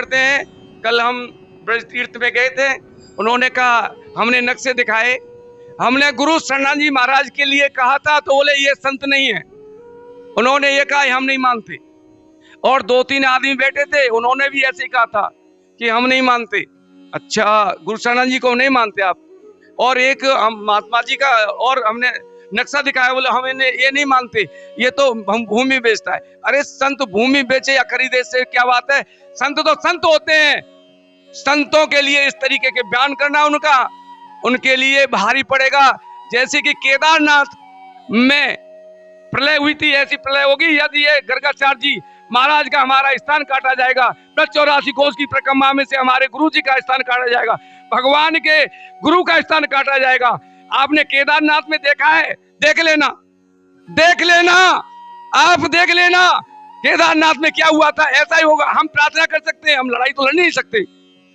करते हैं। कल हम ब्रज तीर्थ में गए थे, उन्होंने कहा, हमने नक्शे दिखाए, हमने गुरु शरणानंद जी महाराज के लिए कहा था तो बोले ये संत नहीं है। उन्होंने ये कहा हम नहीं मानते। और 2-3 आदमी बैठे थे, उन्होंने भी ऐसे ही कहा था कि हम नहीं मानते। अच्छा, गुरु शरणानंद जी को नहीं मानते आप? और एक हम महात्मा जी का और हमने नक्शा दिखाया, बोले हम इन्हें ये नहीं मानते, ये तो हम भूमि बेचता है। अरे संत भूमि बेचे या खरीदे से क्या बात है? संत तो संत होते हैं। संतों के लिए इस तरीके के बयान करना उनके लिए भारी पड़ेगा। जैसे कि केदारनाथ में प्रलय हुई थी, ऐसी प्रलय होगी यदि ये गर्गाचार्य जी महाराज का हमारा स्थान काटा जाएगा। 84 कोस की परिक्रमा में से हमारे गुरु जी का स्थान काटा जाएगा, भगवान के गुरु का स्थान काटा जाएगा। आपने केदारनाथ में देखा है? देख लेना, आप देख लेना केदारनाथ में क्या हुआ था। ऐसा ही होगा। हम प्रार्थना कर सकते हैं, हम लड़ाई तो लड़ नहीं सकते।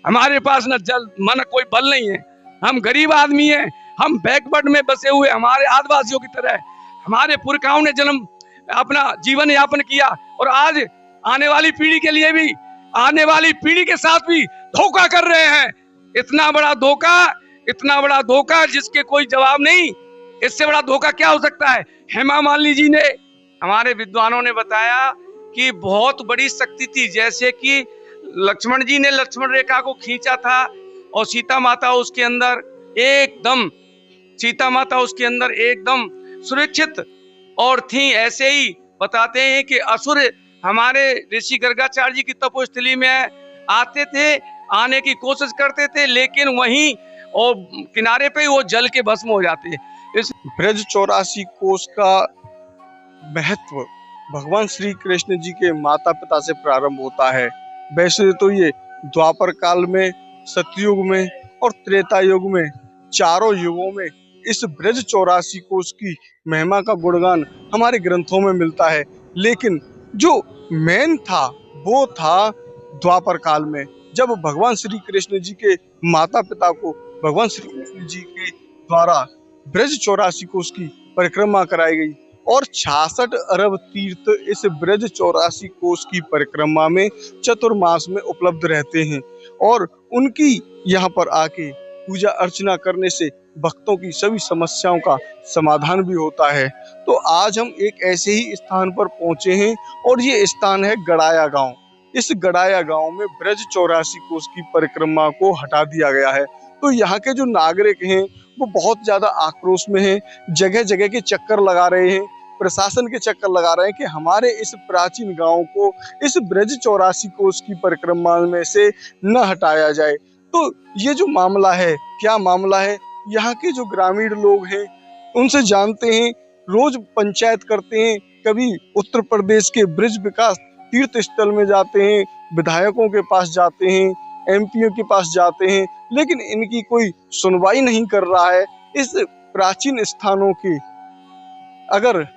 हमारे पास न जल मन कोई बल नहीं है, हम गरीब आदमी हैं, हम बैकवर्ड में बसे हुए, हमारे आदिवासियों की तरह हमारे पुरखाओं ने जन्म अपना जीवन यापन किया, और आज आने वाली पीढ़ी के लिए भी, आने वाली पीढ़ी के साथ भी धोखा कर रहे हैं। इतना बड़ा धोखा जिसके कोई जवाब नहीं। इससे बड़ा धोखा क्या हो सकता है? हेमा मालिनी जी ने, हमारे विद्वानों ने बताया कि बहुत बड़ी शक्ति थी, जैसे कि लक्ष्मण जी ने लक्ष्मण रेखा को खींचा था और सीता माता उसके अंदर एकदम सुरक्षित और थी। ऐसे ही बताते हैं कि असुर हमारे ऋषि गर्गाचार्य जी की तपोस्थली में आते थे, आने की कोशिश करते थे, लेकिन वहीं और किनारे पे वो जल के भस्म हो जाते। इस ब्रज 84 कोस का महत्व भगवान श्री कृष्ण जी के माता पिता से प्रारंभ होता है। वैसे तो ये द्वापर काल में, सतयुग में और त्रेता युग में, चारों युगों में इस ब्रज 84 कोस की महिमा का गुणगान हमारे ग्रंथों में मिलता है। लेकिन जो मेन था वो था द्वापर काल में, जब भगवान श्री कृष्ण जी के माता पिता को भगवान श्री कृष्ण जी के द्वारा ब्रज 84 कोस की परिक्रमा कराई गई, और 66 अरब तीर्थ इस ब्रज 84 कोस की परिक्रमा में चतुर्मास में उपलब्ध रहते हैं, और उनकी यहाँ पर आके पूजा अर्चना करने से भक्तों की सभी समस्याओं का समाधान भी होता है। तो आज हम एक ऐसे ही स्थान पर पहुंचे हैं, और ये स्थान है गड़ाया गांव। इस गड़ाया गांव में ब्रज 84 कोस की परिक्रमा को हटा दिया गया है। तो यहाँ के जो नागरिक हैं वो बहुत ज्यादा आक्रोश में हैं, जगह जगह के चक्कर लगा रहे हैं, प्रशासन के चक्कर लगा रहे हैं कि हमारे इस प्राचीन गांव को इस ब्रज 84 कोस की परिक्रमा में से न हटाया जाए। तो ये जो मामला है, क्या मामला है, यहाँ के जो ग्रामीण लोग हैं उनसे जानते हैं, रोज पंचायत करते हैं, कभी उत्तर प्रदेश के ब्रज विकास तीर्थ स्थल में जाते हैं, विधायकों के पास जाते हैं, एमपीओ के पास जाते हैं, लेकिन इनकी कोई सुनवाई नहीं कर रहा है। इस प्राचीन स्थानों के अगर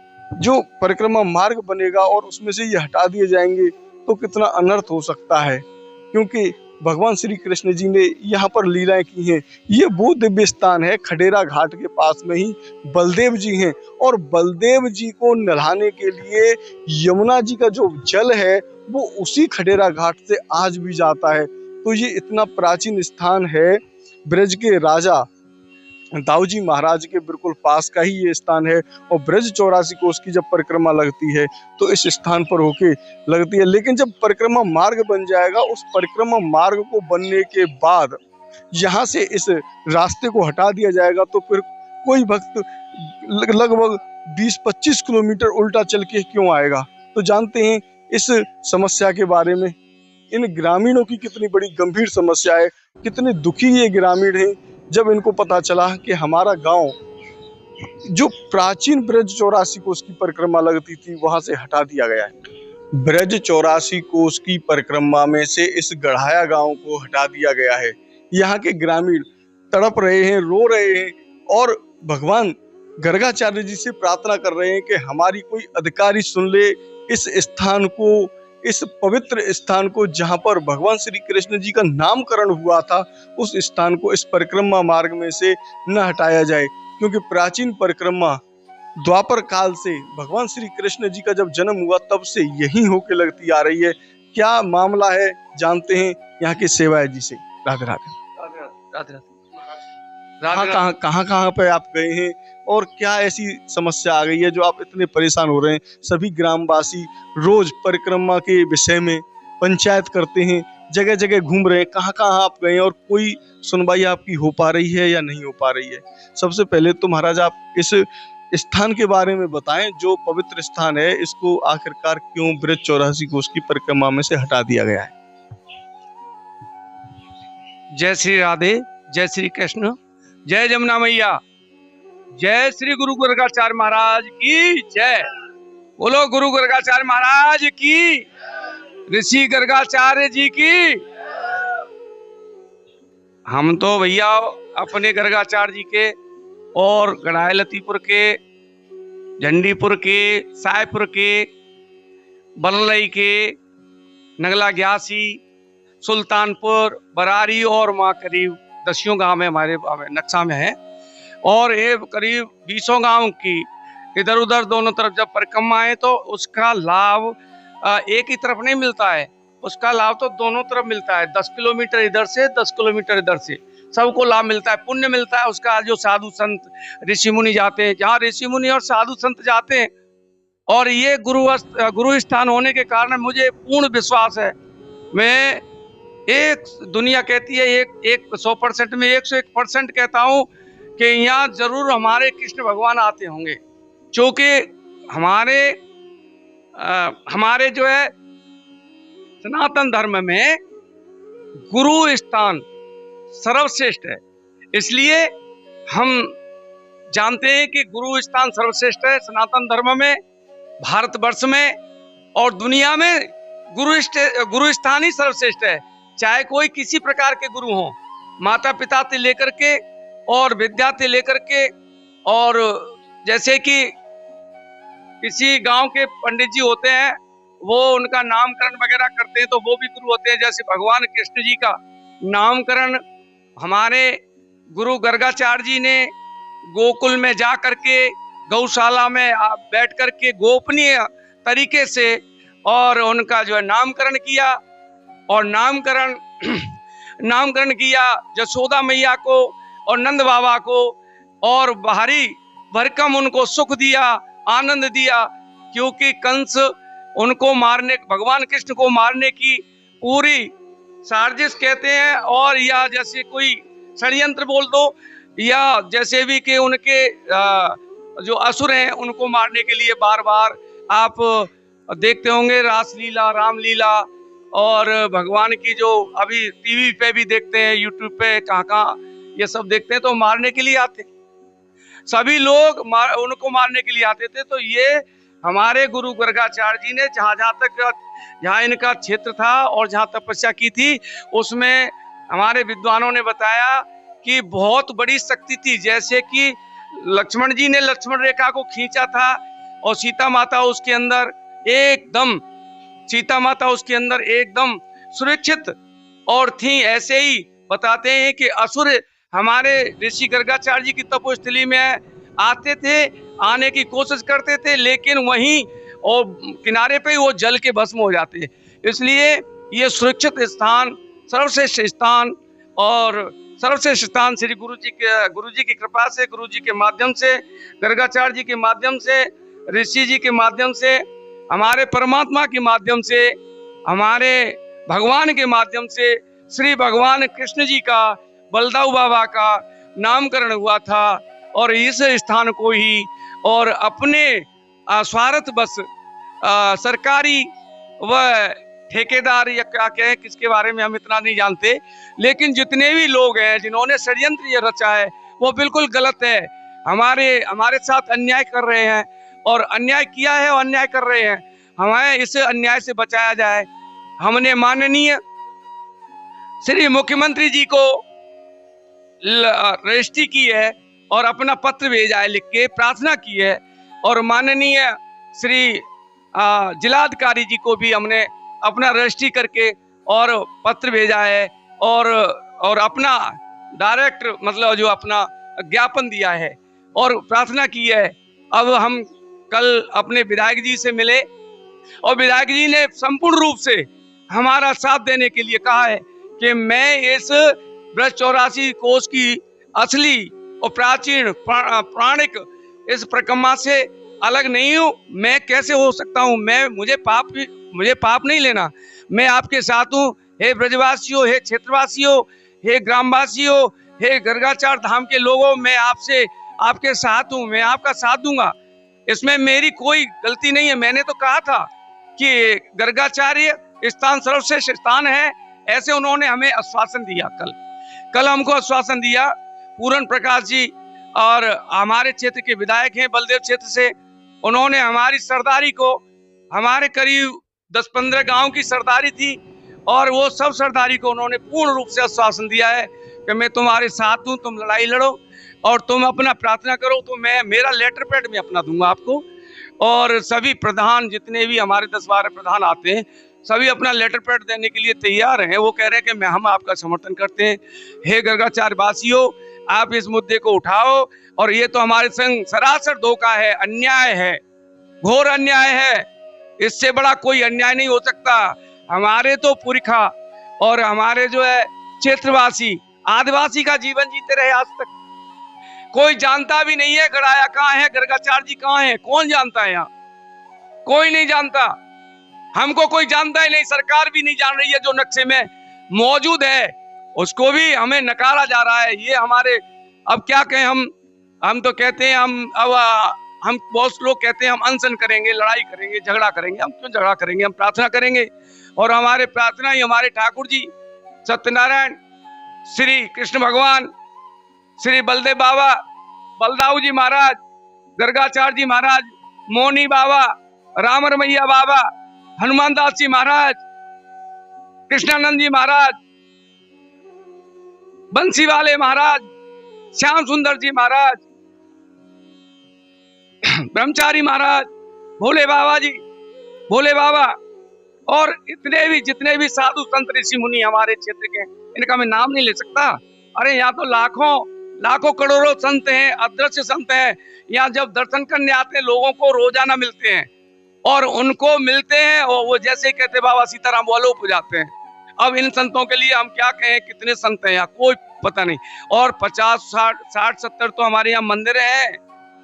जो परिक्रमा मार्ग बनेगा और उसमें से ये हटा दिए जाएंगे तो कितना अनर्थ हो सकता है, क्योंकि भगवान श्री कृष्ण जी ने यहाँ पर लीलाएं की हैं। ये वो दिव्य स्थान है, खडेरा घाट के पास में ही बलदेव जी हैं, और बलदेव जी को नहलाने के लिए यमुना जी का जो जल है वो उसी खडेरा घाट से आज भी जाता है। तो ये इतना प्राचीन स्थान है, ब्रज के राजा दाऊ जी महाराज के बिल्कुल पास का ही ये स्थान है, और ब्रज 84 कोस की जब परिक्रमा लगती है तो इस स्थान पर होके लगती है। लेकिन जब परिक्रमा मार्ग बन जाएगा, उस परिक्रमा मार्ग को बनने के बाद यहाँ से इस रास्ते को हटा दिया जाएगा, तो फिर कोई भक्त लगभग 20-25 किलोमीटर उल्टा चल के क्यों आएगा। तो जानते हैं इस समस्या के बारे में, इन ग्रामीणों की कितनी बड़ी गंभीर समस्या है, कितने दुखी ये ग्रामीण हैं जब इनको पता चला कि हमारा गांव जो प्राचीन ब्रज 84 कोस की परिक्रमा लगती थी वहां से हटा दिया गया है। ब्रज 84 कोस की परिक्रमा में से इस गढ़ाया गांव को हटा दिया गया है। यहाँ के ग्रामीण तड़प रहे हैं, रो रहे हैं, और भगवान गर्गाचार्य जी से प्रार्थना कर रहे हैं कि हमारी कोई अधिकारी सुन ले, इस स्थान को, इस पवित्र स्थान को जहां पर भगवान श्री कृष्ण जी का नामकरण हुआ था, उस स्थान को इस परिक्रमा मार्ग में से न हटाया जाए, क्योंकि प्राचीन परिक्रमा द्वापर काल से भगवान श्री कृष्ण जी का जब जन्म हुआ तब से यही होके लगती आ रही है। क्या मामला है, जानते हैं यहाँ की सेवाएं जी से। राधे राधे। राधे राधे। कहाँ पे आप गए हैं और क्या ऐसी समस्या आ गई है जो आप इतने परेशान हो रहे हैं? सभी ग्रामवासी रोज परिक्रमा के विषय में पंचायत करते हैं, जगह जगह घूम रहे हैं, कहाँ कहाँ आप गए हैं और कोई सुनवाई आपकी हो पा रही है या नहीं हो पा रही है? सबसे पहले तो महाराज आप इस स्थान के बारे में बताएं, जो पवित्र स्थान है, इसको आखिरकार क्यों ब्रज 84 कोष की परिक्रमा में से हटा दिया गया है? जय श्री राधे, जय श्री कृष्ण, जय जमुना मैया, जय श्री गुरु गर्गाचार्य महाराज की जय। बोलो गुरु गर्गाचार्य महाराज की, ऋषि गर्गाचार्य जी की। हम तो भैया अपने गर्गाचार्य जी के और गढ़ाई लतीपुर के, झंडीपुर के, सायपुर के, बललई के, नगला ग्यासी, सुल्तानपुर, बरारी और वहाँ करीब 10 गांव है हमारे नक्शा में है, और ये करीब 20 गांव की इधर उधर दोनों तरफ जब परिक्रमा है तो उसका लाभ एक ही तरफ नहीं मिलता है, उसका लाभ तो दोनों तरफ मिलता है। 10 किलोमीटर इधर से, 10 किलोमीटर इधर से, सबको लाभ मिलता है, पुण्य मिलता है उसका। जो साधु संत ऋषि मुनि जाते हैं, जहाँ ऋषि मुनि और साधु संत जाते हैं, और ये गुरु स्थान होने के कारण मुझे पूर्ण विश्वास है। मैं एक दुनिया कहती है एक 100% में 101% कहता हूँ कि यहाँ जरूर हमारे कृष्ण भगवान आते होंगे, क्योंकि हमारे जो है सनातन धर्म में गुरु स्थान सर्वश्रेष्ठ है। इसलिए हम जानते हैं कि गुरु स्थान सर्वश्रेष्ठ है सनातन धर्म में, भारतवर्ष में और दुनिया में गुरु स्थान ही सर्वश्रेष्ठ है। चाहे कोई किसी प्रकार के गुरु हों, माता पिता से लेकर के और विद्या से लेकर के, और जैसे कि किसी गांव के पंडित जी होते हैं, वो उनका नामकरण वगैरह करते हैं तो वो भी गुरु होते हैं। जैसे भगवान कृष्ण जी का नामकरण हमारे गुरु गर्गाचार्य जी ने गोकुल में जा करके, गौशाला में बैठ करके गोपनीय तरीके से और उनका जो है नामकरण किया, और नामकरण किया यशोदा मैया को और नंद बाबा को, और भारी भरकम उनको सुख दिया, आनंद दिया, क्योंकि कंस उनको मारने, भगवान कृष्ण को मारने की पूरी साजिश कहते हैं, और या जैसे कोई षड्यंत्र बोल दो, या जैसे भी कि उनके जो असुर हैं उनको मारने के लिए बार बार आप देखते होंगे रासलीला, रामलीला, और भगवान की जो अभी टीवी पे भी देखते हैं, यूट्यूब पे कहाँ ये सब देखते हैं, तो मारने के लिए आते, सभी लोग उनको मारने के लिए आते थे। तो ये हमारे गुरु गर्गाचार्य जी ने जहाँ इनका क्षेत्र था और जहाँ तपस्या की थी, उसमें हमारे विद्वानों ने बताया कि बहुत बड़ी शक्ति थी। जैसे कि लक्ष्मण जी ने लक्ष्मण रेखा को खींचा था और सीता माता उसके अंदर एकदम सुरक्षित और थी, ऐसे ही बताते हैं कि असुर हमारे ऋषि गर्गाचार्य जी की तपोस्थली में आते थे, आने की कोशिश करते थे, लेकिन वहीं और किनारे पे वो जल के भस्म हो जाते। इसलिए ये सुरक्षित स्थान, सर्वश्रेष्ठ स्थान, और सर्वश्रेष्ठ स्थान श्री गुरु जी की कृपा से, गुरु जी के माध्यम से, गर्गाचार्य जी के माध्यम से, ऋषि जी के माध्यम से, हमारे परमात्मा के माध्यम से, हमारे भगवान के माध्यम से, श्री भगवान कृष्ण जी का, बलदाऊ बाबा का नामकरण हुआ था। और इस स्थान को ही और अपने स्वार्थ बस सरकारी व ठेकेदार या क्या कहें, किसके बारे में हम इतना नहीं जानते, लेकिन जितने भी लोग हैं जिन्होंने षड्यंत्र ये रचा है वो बिल्कुल गलत है। हमारे साथ अन्याय कर रहे हैं और अन्याय किया है और अन्याय कर रहे हैं। हमें इस अन्याय से बचाया जाए। हमने माननीय श्री मुख्यमंत्री जी को रजिस्ट्री की है और अपना पत्र भेजा है, लिख के प्रार्थना की है, और माननीय श्री जिलाधिकारी जी को भी हमने अपना रजिस्ट्री करके और पत्र भेजा है, और अपना डायरेक्ट मतलब जो अपना ज्ञापन दिया है और प्रार्थना की है। अब हम कल अपने विधायक जी से मिले और विधायक जी ने संपूर्ण रूप से हमारा साथ देने के लिए कहा है कि मैं इस ब्रज 84 कोष की असली और प्राचीन प्राणिक इस परिक्रमा से अलग नहीं हूं। मैं कैसे हो सकता हूं? मुझे पाप नहीं लेना। मैं आपके साथ हूं। हे ब्रजवासियों, हे क्षेत्रवासियों, हे ग्रामवासियों, हे गर्गाचार धाम के लोगों, मैं आपके साथ हूं। मैं आपका साथ दूंगा। इसमें मेरी कोई गलती नहीं है। मैंने तो कहा था कि गर्गाचार्य स्थान सर्वश्रेष्ठ स्थान है, ऐसे उन्होंने हमें आश्वासन दिया। कल हमको आश्वासन दिया पूर्ण प्रकाश जी, और हमारे क्षेत्र के विधायक हैं बलदेव क्षेत्र से, उन्होंने हमारी सरदारी को, हमारे करीब 10-15 गांव की सरदारी थी, और वो सब सरदारी को उन्होंने पूर्ण रूप से आश्वासन दिया है कि मैं तुम्हारे साथ हूं, तुम लड़ाई लड़ो और तुम अपना प्रार्थना करो, तो मैं मेरा लेटर पैड में अपना दूंगा आपको। और सभी प्रधान, जितने भी हमारे 10-12 प्रधान आते हैं, सभी अपना लेटर पैड देने के लिए तैयार हैं। वो कह रहे हैं कि हम आपका समर्थन करते हैं। हे गर्गाचार वासियों, आप इस मुद्दे को उठाओ, और ये तो हमारे संग सरासर धोखा है, अन्याय है, घोर अन्याय है। इससे बड़ा कोई अन्याय नहीं हो सकता। हमारे तो पुरखा और हमारे जो है क्षेत्रवासी आदिवासी का जीवन जीते रहे आज तक। कोई जानता भी नहीं है गड़ाया कहाँ है, गर्गाचार जी कहाँ है, कौन जानता है? यहाँ कोई नहीं जानता। हमको कोई जानता ही नहीं, सरकार भी नहीं जान रही है। जो नक्शे में मौजूद है उसको भी हमें नकारा जा रहा है। ये हमारे, अब क्या कहें, हम तो कहते हैं हम बहुत लोग कहते हैं हम अनशन करेंगे, लड़ाई करेंगे, झगड़ा करेंगे। हम क्यों झगड़ा करेंगे? हम प्रार्थना करेंगे, और हमारे प्रार्थना ही हमारे ठाकुर जी सत्यनारायण, श्री कृष्ण भगवान, श्री बलदेव बाबा, बलदाऊ जी महाराज, गर्गाचार जी महाराज, मोनी बाबा, रामरमैया बाबा, हनुमान दास जी महाराज, कृष्णानंद जी महाराज, बंसी वाले महाराज, श्याम सुंदर जी महाराज, ब्रह्मचारी महाराज, भोले बाबा, और जितने भी साधु संत ऋषि मुनि हमारे क्षेत्र के, इनका मैं नाम नहीं ले सकता। अरे यहाँ तो लाखों करोड़ों संत हैं, अदृश्य संत हैं। यहाँ जब दर्शन करने आते हैं लोगों को रोजाना मिलते हैं, और उनको मिलते हैं और वो जैसे कहते बाबा सीताराम वो अलोप हो जाते हैं। अब इन संतों के लिए हम क्या कहें? कितने संत हैं यहाँ, कोई पता नहीं। और 50, 60, 70 तो हमारे यहाँ मंदिर हैं,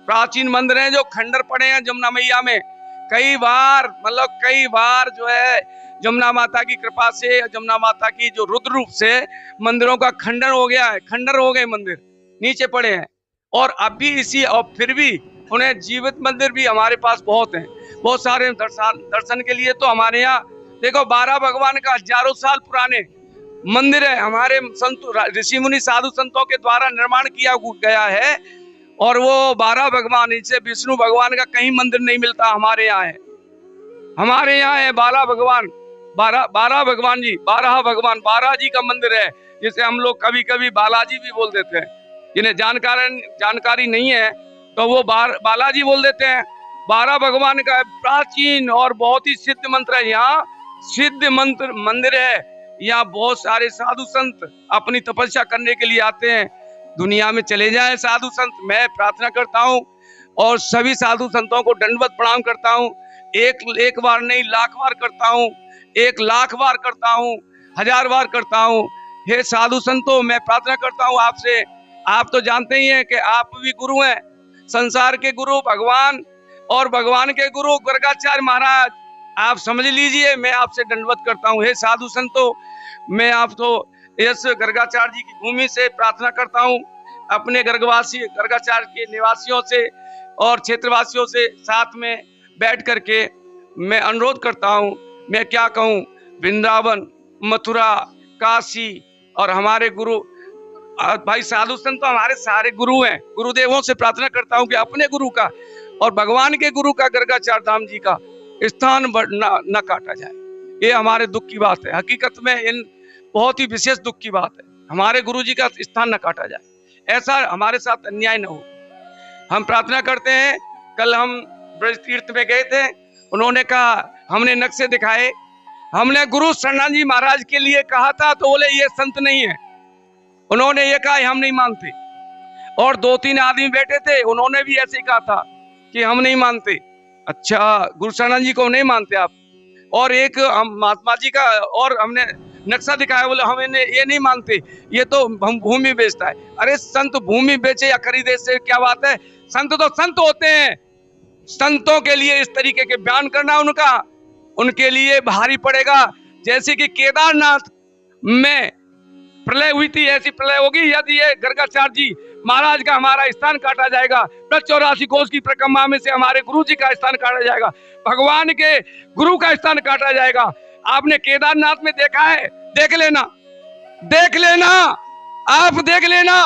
प्राचीन मंदिर हैं, जो खंडर पड़े हैं जमुना मैया में। कई बार जो है जमुना माता की कृपा से, जमुना माता की जो रुद्र रूप से मंदिरों का खंडर हो गया है, खंडर हो गए, मंदिर नीचे पड़े हैं। और अभी और फिर भी उन्हें जीवित मंदिर भी हमारे पास बहुत हैं, बहुत सारे दर्शन के लिए। तो हमारे यहाँ देखो 12 भगवान का हजारों साल पुराने मंदिर है, हमारे संत ऋषि मुनि साधु संतों के द्वारा निर्माण किया गया है। और वो 12 भगवान, इनसे विष्णु भगवान का कहीं मंदिर नहीं मिलता, हमारे यहाँ है। हमारे यहाँ है 12 भगवान, 12 भगवान जी, 12 भगवान, 12 जी का मंदिर है, जिसे हम लोग कभी कभी बालाजी भी बोल देते हैं। जिन्हें जानकारी नहीं है तो वो बालाजी बोल देते हैं। 12 भगवान का प्राचीन और बहुत ही सिद्ध मंत्र है। यहाँ सिद्ध मंदिर है। यहाँ बहुत सारे साधु संत अपनी तपस्या करने के लिए आते हैं। दुनिया में चले जाएं साधु संत, मैं प्रार्थना करता हूँ और सभी साधु संतों को दंडवत प्रणाम करता हूँ। एक बार नहीं, लाख बार करता हूँ, 1 लाख बार करता हूँ, 1000 बार करता हूँ। हे साधु संतों, मैं प्रार्थना करता हूँ आपसे। आप तो जानते ही हैं कि आप भी गुरु हैं, संसार के गुरु भगवान, और भगवान के गुरु गर्गाचार्य महाराज। आप समझ लीजिए, मैं आपसे दंडवत करता हूँ। हे साधु संतों, मैं आप तो इस गर्गाचार्य जी की भूमि से प्रार्थना करता हूँ, अपने गर्गाचार्य के निवासियों से और क्षेत्रवासियों से साथ में बैठ करके मैं अनुरोध करता हूँ। मैं क्या कहूँ, वृंदावन, मथुरा, काशी और हमारे गुरु भाई साधु संत तो हमारे सारे गुरु हैं। गुरुदेवों से प्रार्थना करता हूँ कि अपने गुरु का और भगवान के गुरु का, गर्गाचार धाम जी का स्थान न काटा जाए। ये हमारे दुख की बात है। हकीकत में इन बहुत ही विशेष दुख की बात है, हमारे गुरु जी का स्थान न काटा जाए, ऐसा हमारे साथ अन्याय न हो। हम प्रार्थना करते हैं। कल हम ब्रज तीर्थ में गए थे, उन्होंने कहा, हमने नक्शे दिखाए, हमने गुरु शरणा जी महाराज के लिए कहा था तो बोले ये संत नहीं है। उन्होंने ये कहा हम नहीं मानते। और 2-3 आदमी बैठे थे, उन्होंने भी ऐसे ही कहा था कि हम नहीं मानते। अच्छा, गुरु शरणा जी को नहीं मानते आप? और एक हम महात्मा जी का और हमने नक्शा दिखाया, बोले हम ये नहीं मानते, ये तो हम भूमि बेचता है। अरे संत भूमि बेचे या खरीदे से क्या बात है, संत तो संत होते हैं। संतों के लिए इस तरीके के बयान करना उनके लिए भारी पड़ेगा। जैसे कि केदारनाथ में प्रलय हुई थी, ऐसी प्रलय होगी यदि ये गर्गाचार्य जी महाराज का हमारा स्थान काटा जाएगा। 84 कोस की परिक्रमा में से हमारे गुरु जी का स्थान काटा जाएगा, भगवान के गुरु का स्थान काटा जाएगा। आपने केदारनाथ में देखा है, देख लेना आप देख लेना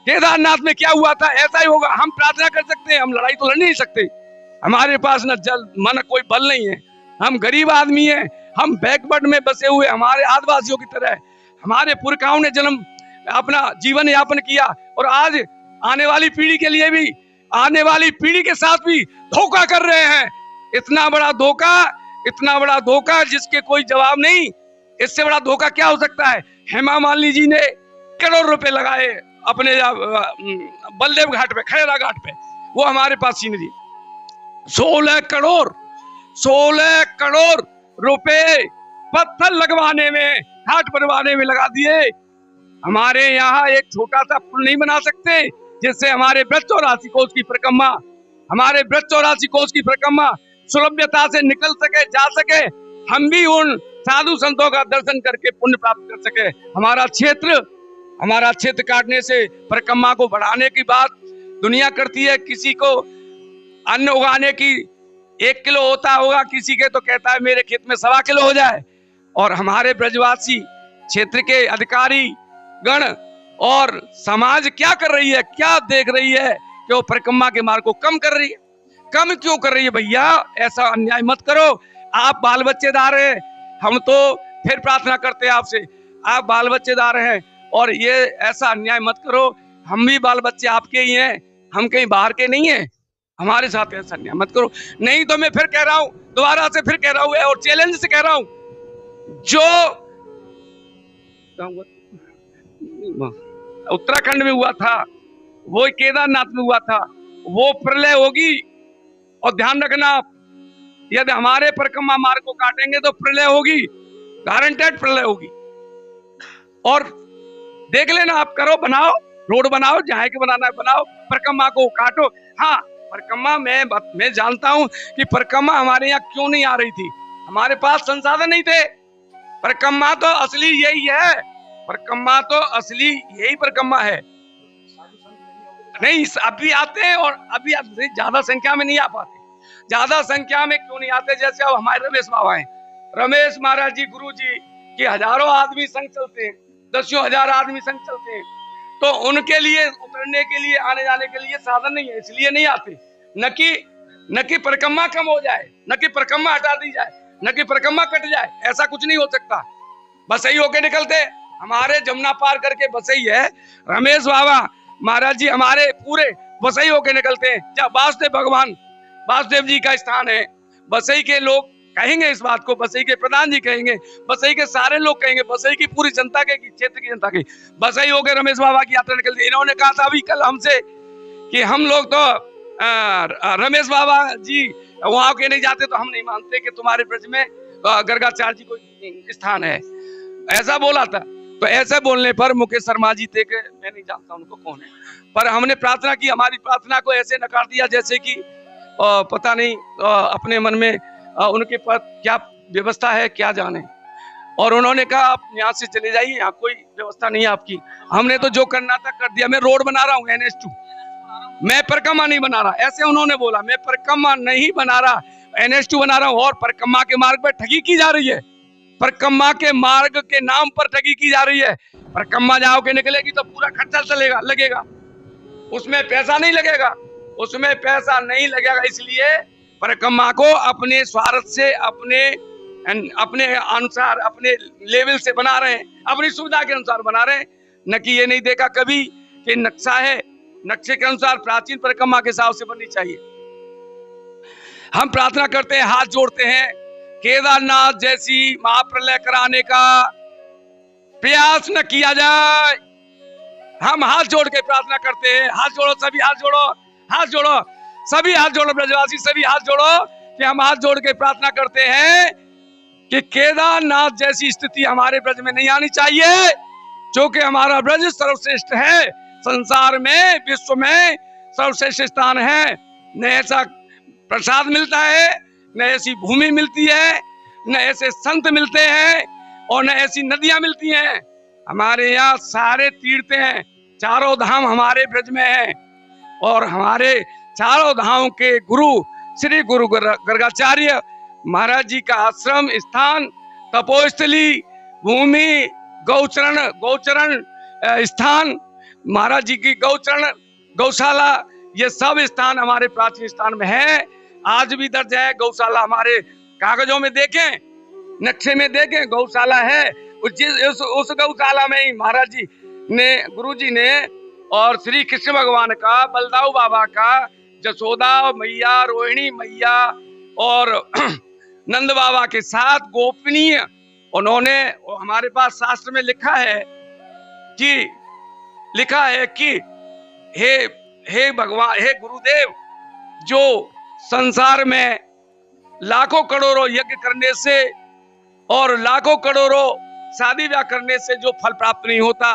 केदारनाथ में क्या हुआ था। ऐसा ही होगा। हम प्रार्थना कर सकते हैं, हम लड़ाई तो लड़ नहीं सकते। हमारे पास न जल मन कोई बल नहीं है, हम गरीब आदमी हैं, हम बैकवर्ड में बसे हुए हमारे आदिवासियों की तरह। हमारे पुरखाओं ने जन्म अपना जीवन यापन किया और आज आने वाली पीढ़ी के लिए भी, आने वाली पीढ़ी के साथ भी धोखा कर रहे हैं। इतना बड़ा धोखा जिसके कोई जवाब नहीं। इससे बड़ा धोखा क्या हो सकता है। हेमा मालिनी जी ने करोड़ रुपए लगाए अपने बलदेव घाट पे, खैरा घाट पे, वो हमारे पास सीनरी 16 करोड़ रुपए पत्थर लगवाने में, घाट बनवाने में लगा दिए। हमारे यहाँ एक छोटा सा पुल नहीं बना सकते जिससे हमारे 84 कोस की परिक्रमा, हमारे 84 कोस की परिक्रमा सुलभ्यता से निकल सके, जा सके। हम भी उन साधु संतों का दर्शन करके पुण्य प्राप्त कर सके। हमारा क्षेत्र काटने से परिक्रमा को बढ़ाने की बात दुनिया करती है। किसी को अन्न उगाने की 1 किलो होता होगा, किसी के तो कहता है मेरे खेत में 1.25 किलो हो जाए। और हमारे ब्रजवासी क्षेत्र के अधिकारी गण और समाज क्या कर रही है, क्या देख रही है कि वो परिक्रमा के मार्ग को कम कर रही है। कम क्यों कर रही है भैया, ऐसा अन्याय मत करो। आप बाल बच्चेदार हैं, हम तो फिर प्रार्थना करते हैं आपसे, आप बाल बच्चेदार हैं और ये ऐसा अन्याय मत करो। हम भी बाल बच्चे आपके ही हैं, हम कहीं बाहर के नहीं हैं। हमारे साथ ऐसा अन्याय मत करो। नहीं तो मैं फिर कह रहा हूं, दोबारा से फिर कह रहा हूं और चैलेंज से कह रहा हूं, जो उत्तराखंड में हुआ था, वो केदारनाथ में हुआ था, वो प्रलय होगी। और ध्यान रखना, यदि हमारे परिक्रमा मार्ग को काटेंगे तो प्रलय होगी, गारंटेड प्रलय होगी। और देख लेना, आप करो, बनाओ रोड, बनाओ जहां के बनाना है बनाओ, परिक्रमा को काटो। हाँ, परिक्रमा मैं जानता हूं कि परिक्रमा हमारे यहाँ क्यों नहीं आ रही थी, हमारे पास संसाधन नहीं थे। परिक्रमा तो असली यही है, परिक्रमा तो असली यही परिक्रमा है। नहीं, अभी आते हैं और अभी ज्यादा संख्या में नहीं आ पाते। ज्यादा संख्या में क्यों नहीं आते, जैसे अब हमारे रमेश बाबा हैं, रमेश महाराज जी, गुरु जी की हजारों आदमी संग चलते हैं, 10,000 आदमी संग चलते हैं। तो उनके लिए उतरने के लिए, आने जाने के लिए साधन नहीं है, इसलिए नहीं आते। न कि परिक्रमा कम हो जाए, न कि परिक्रमा हटा दी जाए, न कि परिक्रमा कट जाए, ऐसा कुछ नहीं हो सकता। बस यही होके निकलते। हमारे जमुना पार करके बसई है, रमेश बाबा महाराज जी हमारे पूरे बसई होके निकलते हैं। जब वासुदेव भगवान वासुदेव जी का स्थान है, बसई के लोग कहेंगे इस बात को, बसई के प्रधान जी कहेंगे, बसई के सारे लोग कहेंगे, बसई की पूरी जनता के, क्षेत्र की जनता की, बसई होके रमेश बाबा की यात्रा निकलती है। इन्होंने कहा था अभी कल हमसे कि हम लोग तो रमेश बाबा जी वहां के नहीं जाते तो हम नहीं मानते कि तुम्हारे ब्रज में गर्गाचार्य जी को स्थान है, ऐसा बोला था। तो ऐसे बोलने पर मुकेश शर्मा जी थे, मैं नहीं जानता उनको कौन है, पर हमने प्रार्थना की, हमारी प्रार्थना को ऐसे नकार दिया जैसे कि पता नहीं अपने मन में उनके पास क्या व्यवस्था है क्या जाने। और उन्होंने कहा आप यहाँ से चले जाइए, यहाँ कोई व्यवस्था नहीं है आपकी। हमने तो जो करना था कर दिया। मैं रोड बना रहा हूँ NH2, मैं परिक्रमा नहीं बना रहा, ऐसे उन्होंने बोला। मैं परिक्रमा नहीं बना रहा, NH2 बना रहा हूँ। और परिक्रमा के मार्ग पर ठगी की जा रही है, परिक्रमा के मार्ग के नाम पर ठगी की जा रही है। परिक्रमा जाओगे निकलेगी तो पूरा खर्चा चलेगा, लगेगा, उसमें पैसा नहीं लगेगा, उसमें पैसा नहीं लगेगा। इसलिए परिक्रमा को अपने स्वार्थ से, अपने अनुसार, अपने लेवल से बना रहे हैं, अपनी सुविधा के अनुसार बना रहे हैं। न कि ये नहीं देखा कभी कि नक्शा है, नक्शे के अनुसार प्राचीन परिक्रमा के हिसाब से बननी चाहिए। हम प्रार्थना करते हैं, हाथ जोड़ते हैं, केदारनाथ जैसी महाप्रलय कराने का प्रयास न किया जाए। हम हाथ जोड़ के प्रार्थना करते हैं। हाथ जोड़ो, सभी हाथ जोड़ो, हाथ जोड़ो, सभी हाथ जोड़ो, ब्रजवासी सभी हाथ जोड़ो कि हम हाथ जोड़ के प्रार्थना करते हैं कि केदारनाथ जैसी स्थिति हमारे ब्रज में नहीं आनी चाहिए, क्योंकि हमारा ब्रज सर्वश्रेष्ठ है, संसार में विश्व में सर्वश्रेष्ठ स्थान है। न ऐसा प्रसाद मिलता है, न ऐसी भूमि मिलती है, न ऐसे संत मिलते हैं, और न ऐसी नदियां मिलती हैं। हमारे यहाँ सारे तीर्थ हैं, चारों धाम हमारे ब्रज में हैं, और हमारे चारों धाम के गुरु श्री गुरु गर्गाचार्य महाराज जी का आश्रम स्थान, तपोस्थली, भूमि, गौचरण स्थान, महाराज जी की गौचरण गौशाला, ये सब स्थान हमारे प्राचीन स्थान में है। आज भी दर्ज है गौशाला, हमारे कागजों में देखें, नक्शे में देखें, गौशाला है। उस गौशाला में ही महाराज जी ने, गुरु जी ने, और श्री कृष्ण भगवान का, बलदाऊ बाबा का, जसोदा मैया, रोहिणी मैया और नंद बाबा के साथ गोपनीय उन्होंने, हमारे पास शास्त्र में लिखा है कि हे भगवान, हे गुरुदेव, जो संसार में लाखों करोड़ों यज्ञ करने से और लाखों करोड़ों शादी ब्याह करने से जो फल प्राप्त नहीं होता,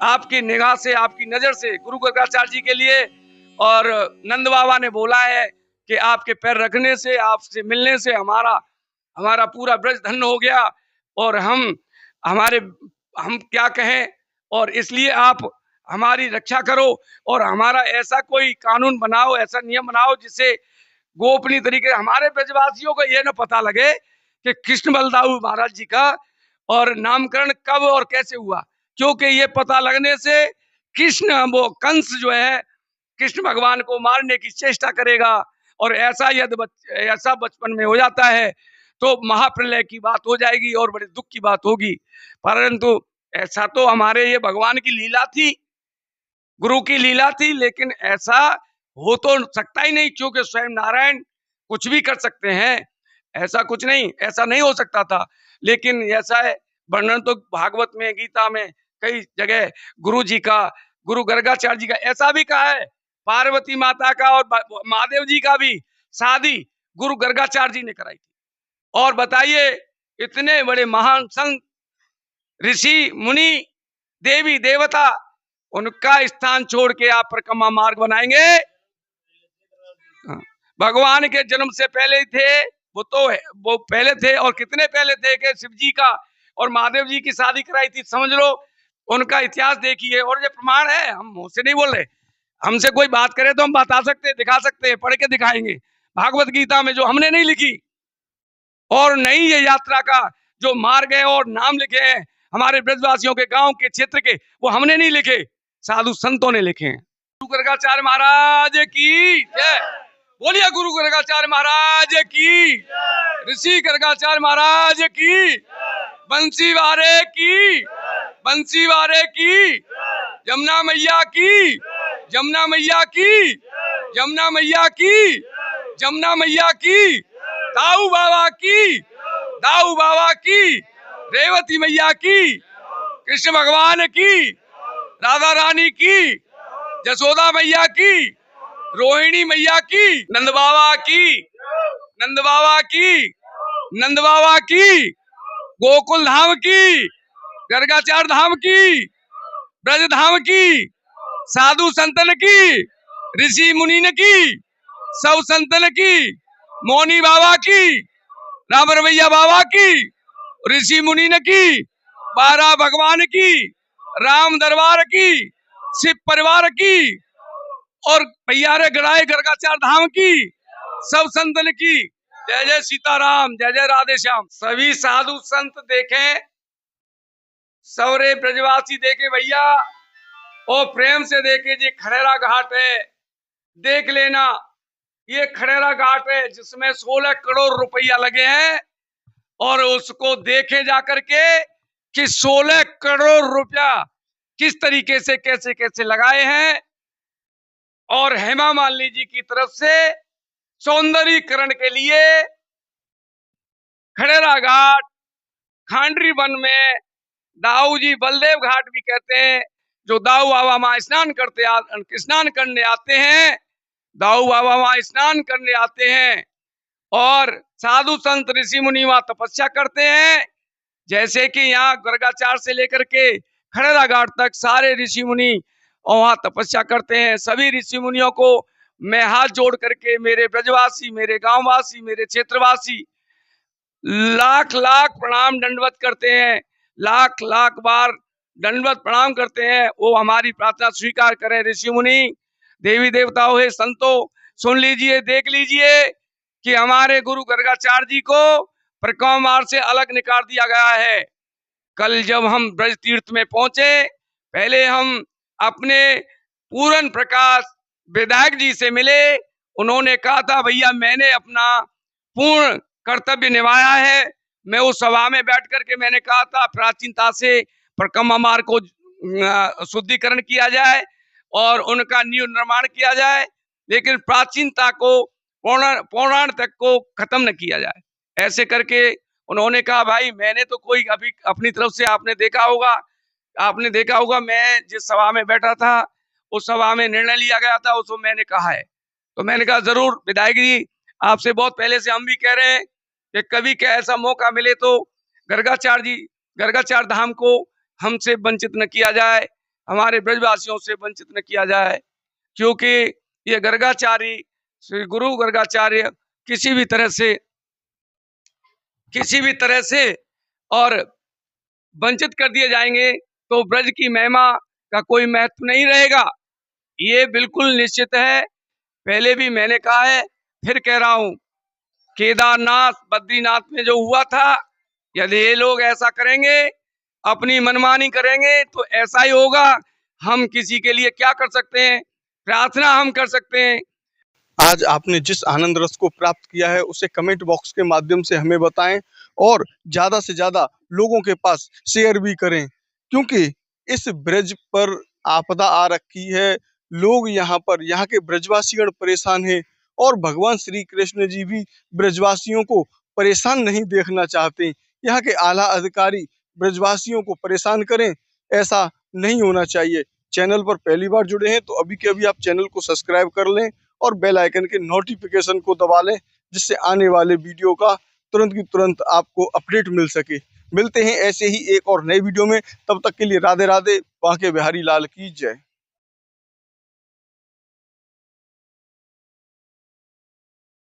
आपकी निगाह से, आपकी नजर से गुरु गर्गाचार्य जी के लिए, और नंद बाबा ने बोला है कि आपके पैर रखने से, आपसे मिलने से हमारा पूरा ब्रज धन्य हो गया, और हम क्या कहें, और इसलिए आप हमारी रक्षा करो, और हमारा ऐसा कोई कानून बनाओ, ऐसा नियम बनाओ जिससे गोपनीय तरीके हमारे ब्रजवासियों को यह न पता लगे कि कृष्ण बलदाऊ महाराज जी का और नामकरण कब और कैसे हुआ, क्योंकि ये पता लगने से वो कंस जो है कृष्ण भगवान को मारने की चेष्टा करेगा, और ऐसा बचपन में हो जाता है तो महाप्रलय की बात हो जाएगी और बड़े दुख की बात होगी। परंतु ऐसा तो हमारे ये भगवान की लीला थी, गुरु की लीला थी, लेकिन ऐसा हो तो सकता ही नहीं, क्योंकि स्वयं नारायण कुछ भी कर सकते हैं, ऐसा कुछ नहीं, ऐसा नहीं हो सकता था। लेकिन ऐसा है, वर्णन तो भागवत में, गीता में कई जगह गुरु जी का, गुरु गर्गाचार्य जी का ऐसा भी कहा है, पार्वती माता का और महादेव जी का भी शादी गुरु गर्गाचार्य जी ने कराई थी। और बताइए, इतने बड़े महान संत, ऋषि मुनि, देवी देवता, उनका स्थान छोड़ के आप परिक्रमा मार्ग बनाएंगे? भगवान के जन्म से पहले ही थे, वो पहले थे, और कितने पहले थे कि शिव जी का और महादेव जी की शादी कराई थी, समझ लो। उनका इतिहास देखिए, और ये प्रमाण है, हम मुंह से नहीं बोल रहे। हमसे कोई बात करे तो हम बता सकते हैं, दिखा सकते हैं, पढ़ के दिखाएंगे भागवत गीता में, जो हमने नहीं लिखी, और नहीं ये यात्रा का जो मार्ग है और नाम लिखे हैं हमारे ब्रजवासियों के, गांव के, क्षेत्र के, वो हमने नहीं लिखे, साधु संतों ने लिखे हैं। गुरु गर्गाचार्य महाराज की जय। बोलिए गुरु गर्गाचार्य महाराज की, ऋषि गर्गाचार्य महाराज की, बंसी वारे की, बंसी वारे की, जमुना मैया की, जमुना मैया की, जमुना मैया की, जमुना मैया की, दाऊ बाबा की, दाऊ बाबा की, रेवती मैया की, कृष्ण भगवान की, राधा रानी की, जसोदा मैया की, रोहिणी मैया की, नंद बाबा की, नंद बाबा की, नंद बाबा की, गोकुल धाम की, गर्गाचार्य धाम की, ब्रज धाम की, साधु संतन की, ऋषि मुनि की, सब संतन की, मौनी बाबा की, राम रमैया बाबा की, ऋषि मुनि की, 12 भगवान की, राम दरबार की, शिव परिवार की, और भैयारे गड़ाई गर्गाचार्य धाम की, सब संतन की। जय जय सीताराम, जय जय राधे श्याम। सभी साधु संत देखें, सवरे ब्रजवासी देखे भैया, और प्रेम से देखे। ये खड़ेरा घाट है, देख लेना, ये खड़ेरा घाट है जिसमें 16 करोड़ रुपया लगे हैं, और उसको देखे जाकर के कि 16 करोड़ रुपया किस तरीके से कैसे कैसे लगाए हैं। और हेमा मालिनी जी की तरफ से सौंदर्यीकरण के लिए खड़ेरा घाट, खांडरी वन में दाऊ जी बलदेव घाट भी कहते हैं, जो दाऊ बाबा वहां स्नान करने आते हैं, दाऊ बाबा वहां स्नान करने आते हैं। और साधु संत ऋषि मुनि वहां तपस्या करते हैं। जैसे कि यहाँ गर्गाचार से लेकर के खड़ेरा घाट तक सारे ऋषि मुनि वहां तपस्या करते हैं। सभी ऋषि मुनियों को मैं हाथ जोड़ करके, मेरे ब्रजवासी, मेरे गांववासी, मेरे क्षेत्रवासी लाख लाख प्रणाम दंडवत करते हैं, लाख लाख बार दंडवत प्रणाम करते हैं। वो हमारी प्रार्थना स्वीकार करें। ऋषि मुनि, देवी देवताओं, हे संतो, सुन लीजिए, देख लीजिए कि हमारे गुरु गर्गाचार्य जी को परिक्रमा मार्ग से अलग निकाल दिया गया है। कल जब हम ब्रज तीर्थ में पहुंचे, पहले हम अपने पूरन प्रकाश विधायक जी से मिले। उन्होंने कहा था, भैया मैंने अपना पूर्ण कर्तव्य निभाया है। मैं उस सभा में बैठ करके मैंने कहा था प्राचीनता से परिक्रमा मार्ग को शुद्धिकरण किया जाए और उनका नींव निर्माण किया जाए, लेकिन प्राचीनता को पौराण तक को खत्म न किया जाए। ऐसे करके उन्होंने कहा, भाई मैंने तो कोई अभी अपनी तरफ से, आपने देखा होगा मैं जिस सभा में बैठा था उस सभा में निर्णय लिया गया था, उसको मैंने कहा है। तो मैंने कहा जरूर विधायक जी, आपसे बहुत पहले से हम भी कह रहे हैं कि कभी क्या ऐसा मौका मिले तो गर्गाचार धाम को हमसे वंचित न किया जाए, हमारे ब्रजवासियों से वंचित न किया जाए, क्योंकि ये गर्गाचारी श्री गुरु गर्गाचार्य किसी भी तरह से और वंचित कर दिए जाएंगे तो ब्रज की महिमा का कोई महत्व नहीं रहेगा। ये बिल्कुल निश्चित है। पहले भी मैंने कहा है, फिर कह रहा हूं, केदारनाथ बद्रीनाथ में जो हुआ था, यदि ये लोग ऐसा करेंगे, अपनी मनमानी करेंगे तो ऐसा ही होगा। हम किसी के लिए क्या कर सकते हैं? प्रार्थना हम कर सकते हैं। आज आपने जिस आनंद रस को प्राप्त किया है उसे कमेंट बॉक्स के माध्यम से हमें बताएं और ज़्यादा से ज़्यादा लोगों के पास शेयर भी करें, क्योंकि इस ब्रज पर आपदा आ रखी है। लोग यहाँ के ब्रजवासीगण परेशान हैं और भगवान श्री कृष्ण जी भी ब्रजवासियों को परेशान नहीं देखना चाहते। यहाँ के आला अधिकारी ब्रजवासियों को परेशान करें, ऐसा नहीं होना चाहिए। चैनल पर पहली बार जुड़े हैं तो अभी के अभी आप चैनल को सब्सक्राइब कर लें और बेल आइकन के नोटिफिकेशन को दबा लें, जिससे आने वाले वीडियो का तुरंत की तुरंत आपको अपडेट मिल सके। मिलते हैं ऐसे ही एक और नए वीडियो में, तब तक के लिए राधे राधे। बांके बिहारी लाल की जय।